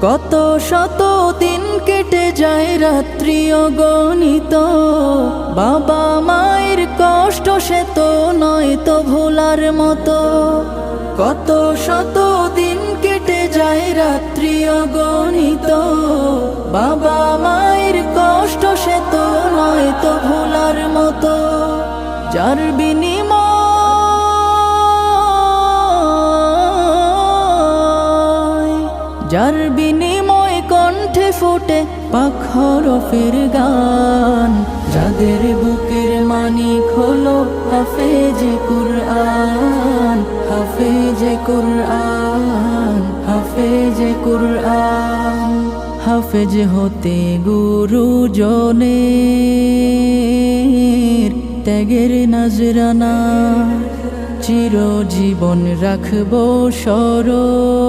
কত শত দিন কেটে যায় রাত্রি অগণিত, বাবা মায়ের কষ্ট সে তো নয় তো ভোলার মতো। কত শত দিন কেটে যায় রাত্রি অগণিত, বাবা মায়ের কষ্ট সে তো নয় তো ভোলার মতো। যার বিনিময় কণ্ঠে ফোটে পাক হরফের গান, যাদের বুকের মানিক হলো হাফেজে কুরআন, হাফেজে কুরআন, হাফেজে কুরআন। হাফেজ হতে গুরুজনের ত্যাগের নজরানা চিরজীবন রাখবো স্মরণ।